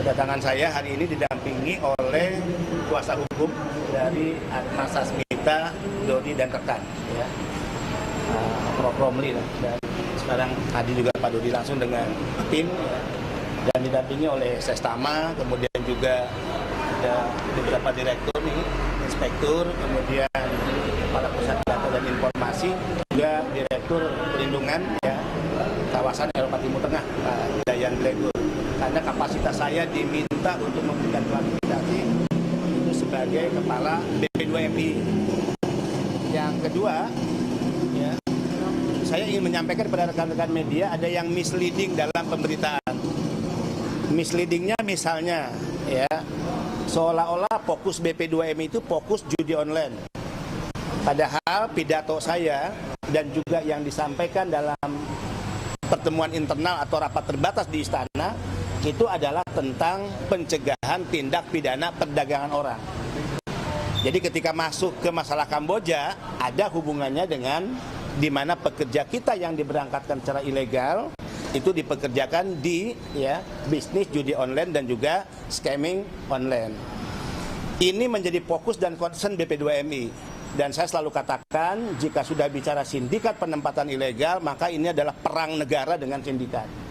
Kedatangan saya hari ini didampingi oleh kuasa hukum dari Atma Sasmita, Dodi dan rekan, ya. Prof. Romli dan sekarang tadi juga Pak Dodi langsung dengan tim, ya. Dan didampingi oleh Sestama, kemudian juga ada beberapa direktur nih, inspektur, kemudian kepala pusat data dan informasi, juga direktur perlindungan, ya, kawasan Eropa Timur Tengah, Pak Dayan Blegur. Karena kapasitas saya diminta untuk memberikan klarifikasi itu sebagai kepala BP2MI. Yang kedua, ya, saya ingin menyampaikan kepada rekan-rekan media ada yang misleading dalam pemberitaan. Misleadingnya misalnya, ya, seolah-olah fokus BP2MI itu fokus judi online. Padahal pidato saya dan juga yang disampaikan dalam pertemuan internal atau rapat terbatas di Istana itu adalah tentang pencegahan tindak pidana perdagangan orang. Jadi ketika masuk ke masalah Kamboja, ada hubungannya dengan di mana pekerja kita yang diberangkatkan secara ilegal itu dipekerjakan di, ya, bisnis judi online dan juga scamming online. Ini menjadi fokus dan concern BP2MI. Dan saya selalu katakan, jika sudah bicara sindikat penempatan ilegal, maka ini adalah perang negara dengan sindikat.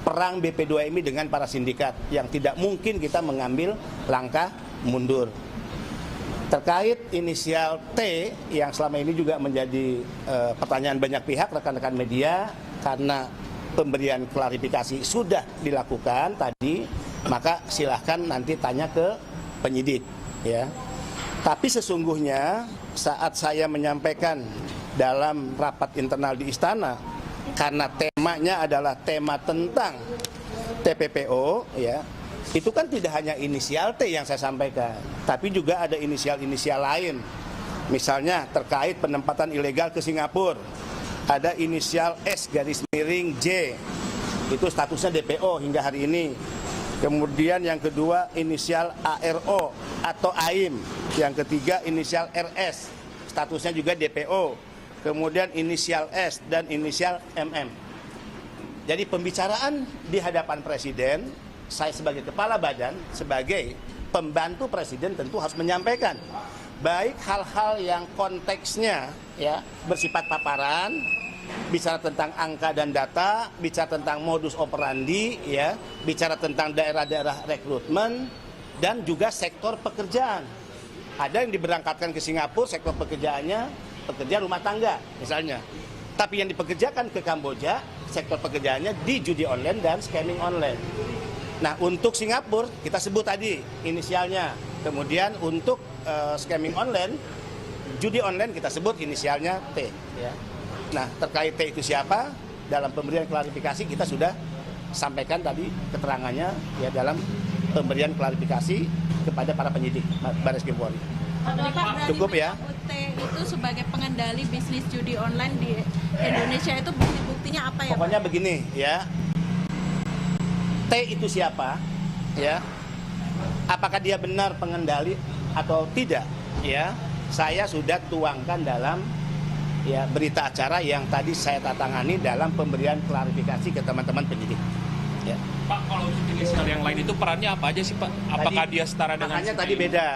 Perang BP2MI dengan para sindikat yang tidak mungkin kita mengambil langkah mundur. Terkait inisial T yang selama ini juga menjadi pertanyaan banyak pihak rekan-rekan media, karena pemberian klarifikasi sudah dilakukan tadi, maka silahkan nanti tanya ke penyidik, ya. Tapi sesungguhnya saat saya menyampaikan dalam rapat internal di Istana, karena temanya adalah tema tentang TPPO, ya, itu kan tidak hanya inisial T yang saya sampaikan, tapi juga ada inisial-inisial lain. Misalnya terkait penempatan ilegal ke Singapura, ada inisial S_J, itu statusnya DPO hingga hari ini. Kemudian yang kedua inisial ARO atau AIM, yang ketiga inisial RS, statusnya juga DPO. Kemudian inisial S dan inisial MM. Jadi pembicaraan di hadapan Presiden, saya sebagai kepala badan, sebagai pembantu Presiden tentu harus menyampaikan baik hal-hal yang konteksnya, ya, bersifat paparan, bicara tentang angka dan data, bicara tentang modus operandi, ya, bicara tentang daerah-daerah rekrutmen dan juga sektor pekerjaan. Ada yang diberangkatkan ke Singapura, sektor pekerjaannya pekerja rumah tangga misalnya. Tapi yang dipekerjakan ke Kamboja, sektor pekerjaannya di judi online dan scamming online. Nah, untuk Singapura kita sebut tadi inisialnya. Kemudian untuk scamming online, judi online kita sebut inisialnya T, ya. Nah, terkait T itu siapa? Dalam pemberian klarifikasi kita sudah sampaikan tadi keterangannya, ya, dalam pemberian klarifikasi kepada para penyidik Barreskrim Polri. Cukup, ya. T itu sebagai pengendali bisnis judi online di Indonesia itu bukti-buktinya apa, ya? Pokoknya begini, ya. T itu siapa, ya? Apakah dia benar pengendali atau tidak, ya? Saya sudah tuangkan dalam, ya, berita acara yang tadi saya tangani dalam pemberian klarifikasi ke teman-teman penyidik. Ya. Pak, kalau untuk inisial yang lain itu perannya apa aja sih, Pak? Apakah dia setara dengan... Makanya tadi beda.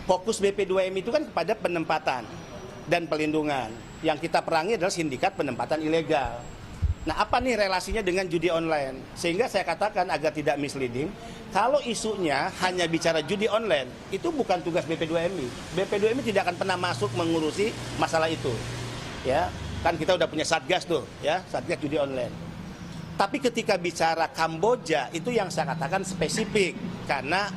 Fokus BP2MI itu kan kepada penempatan dan pelindungan. Yang kita perangi adalah sindikat penempatan ilegal. Nah, apa nih relasinya dengan judi online? Sehingga saya katakan agar tidak misleading, kalau isunya hanya bicara judi online, itu bukan tugas BP2MI. BP2MI tidak akan pernah masuk mengurusi masalah itu. Ya, kan kita udah punya Satgas tuh, ya, Satgas judi online. Tapi ketika bicara Kamboja, itu yang saya katakan spesifik. Karena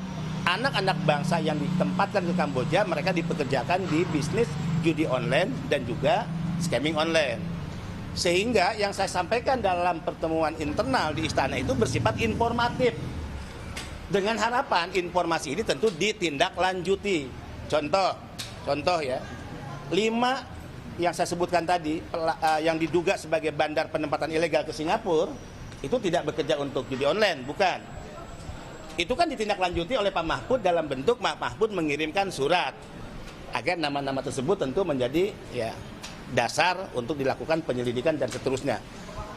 anak-anak bangsa yang ditempatkan ke Kamboja, mereka dipekerjakan di bisnis judi online dan juga scamming online. Sehingga yang saya sampaikan dalam pertemuan internal di Istana itu bersifat informatif. Dengan harapan informasi ini tentu ditindaklanjuti. Contoh, ya, 5 yang saya sebutkan tadi, yang diduga sebagai bandar penempatan ilegal ke Singapura, itu tidak bekerja untuk judi online, bukan. Itu kan ditindaklanjuti oleh Pak Mahfud dalam bentuk Pak Mahfud mengirimkan surat agar nama-nama tersebut tentu menjadi, ya, dasar untuk dilakukan penyelidikan dan seterusnya,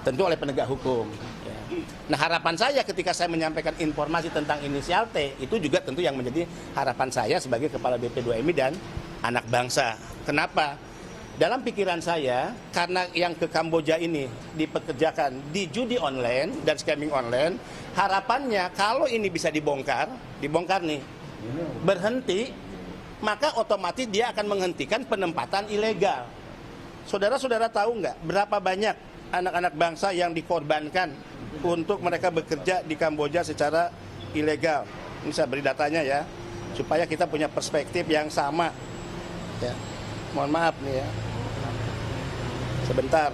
tentu oleh penegak hukum, ya. Nah, harapan saya ketika saya menyampaikan informasi tentang inisial T, itu juga tentu yang menjadi harapan saya sebagai Kepala BP2MI dan anak bangsa. Kenapa? Dalam pikiran saya, karena yang ke Kamboja ini dipekerjakan di judi online dan scamming online, harapannya kalau ini bisa dibongkar nih, berhenti, maka otomatis dia akan menghentikan penempatan ilegal. Saudara-saudara tahu nggak berapa banyak anak-anak bangsa yang dikorbankan untuk mereka bekerja di Kamboja secara ilegal? Ini saya beri datanya ya, supaya kita punya perspektif yang sama. Ya. Mohon maaf nih ya. Sebentar.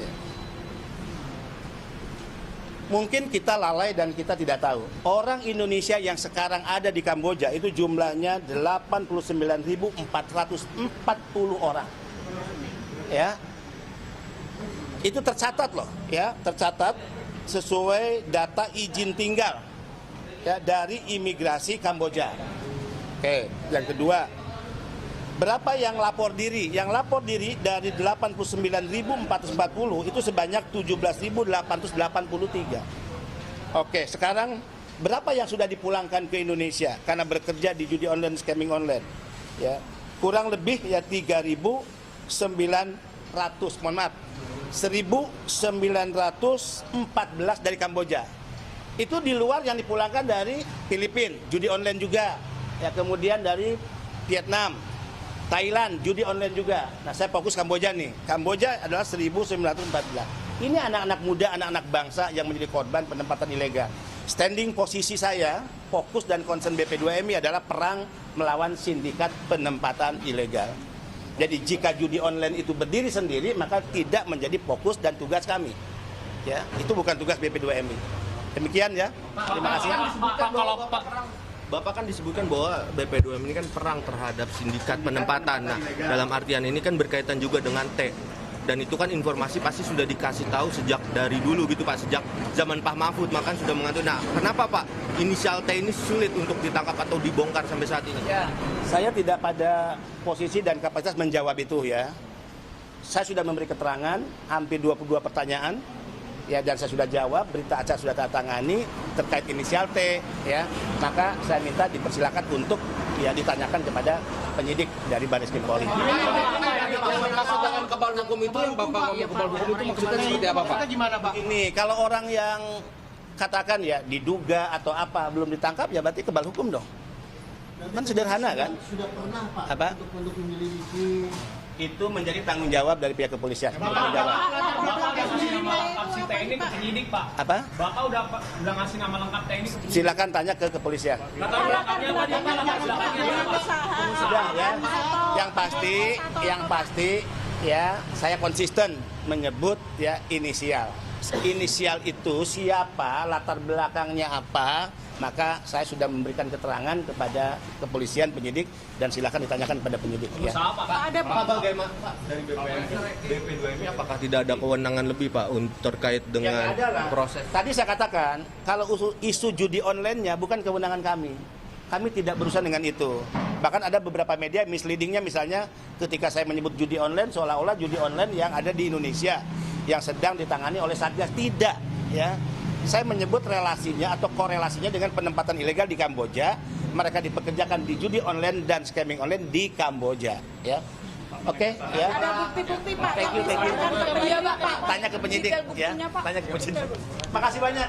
Ya. Mungkin kita lalai dan kita tidak tahu. Orang Indonesia yang sekarang ada di Kamboja itu jumlahnya 89.440 orang. Ya. Itu tercatat loh, ya, tercatat sesuai data izin tinggal ya dari imigrasi Kamboja. Oke, yang kedua, berapa yang lapor diri? Yang lapor diri dari 89.440 itu sebanyak 17.883. Oke, sekarang berapa yang sudah dipulangkan ke Indonesia karena bekerja di judi online, scamming online? Ya, kurang lebih ya 3.900, mohon maaf, 1.914 dari Kamboja. Itu di luar yang dipulangkan dari Filipina, judi online juga. Ya, kemudian dari Vietnam, Thailand, judi online juga. Nah, saya fokus Kamboja nih. Kamboja adalah 1.914. Ini anak-anak muda, anak-anak bangsa yang menjadi korban penempatan ilegal. Standing posisi saya, fokus dan concern BP2MI adalah perang melawan sindikat penempatan ilegal. Jadi jika judi online itu berdiri sendiri, maka tidak menjadi fokus dan tugas kami. Ya, itu bukan tugas BP2MI. Demikian ya. Terima kasih. Bapak kan disebutkan bahwa BP2M ini kan perang terhadap sindikat penempatan. Nah, dalam artian ini kan berkaitan juga dengan T. Dan itu kan informasi pasti sudah dikasih tahu sejak dari dulu gitu Pak, sejak zaman Pak Mahfud, maka sudah mengatur. Nah, kenapa Pak inisial T ini sulit untuk ditangkap atau dibongkar sampai saat ini? Ya, saya tidak pada posisi dan kapasitas menjawab itu ya. Saya sudah memberi keterangan hampir 22 pertanyaan. Ya, dan saya sudah jawab, berita acara sudah tanda tangani terkait inisial T, ya. Maka saya minta dipersilakan untuk ya ditanyakan kepada penyidik dari Baris Krim Polri. Maksud dengan kebal hukum itu yang Bapak ngomong kebal hukum itu maksudnya seperti apa Pak? Gimana Pak? Ini kalau orang yang katakan ya diduga atau apa belum ditangkap ya berarti kebal hukum dong. Kan sederhana kan? Sudah pernah Pak apa? untuk menyelidiki. Itu menjadi tanggung jawab dari pihak kepolisian. Tanggung jawab. Bapak udah ngasih nama lengkap si TNI ke penyidik, Pak. Apa? Bapak udah ngasih nama lengkap TNI ke penyidik. Silakan tanya ke kepolisian. Latar belakangnya tadi apa? Latar belakangnya apa? Sudah ya. Yang pasti ya saya konsisten menyebut ya inisial. Inisial itu siapa, latar belakangnya apa, maka saya sudah memberikan keterangan kepada kepolisian, penyidik, dan silakan ditanyakan kepada penyidik. Ya. Pak, bagaimana Pak dari BP2MI apakah tidak ada kewenangan lebih Pak terkait dengan proses? Tadi saya katakan kalau isu judi online-nya bukan kewenangan kami. Kami tidak berurusan dengan itu. Bahkan ada beberapa media misleadingnya, misalnya ketika saya menyebut judi online seolah-olah judi online yang ada di Indonesia yang sedang ditangani oleh Satgas. Tidak, ya. Saya menyebut relasinya atau korelasinya dengan penempatan ilegal di Kamboja. Mereka dipekerjakan di judi online dan scamming online di Kamboja, ya. Oke, ya. Ada bukti-bukti Pak. Thank you. Iya Pak. Tanya ke penyidik, ya. Tanya ke penyidik. Makasih banyak.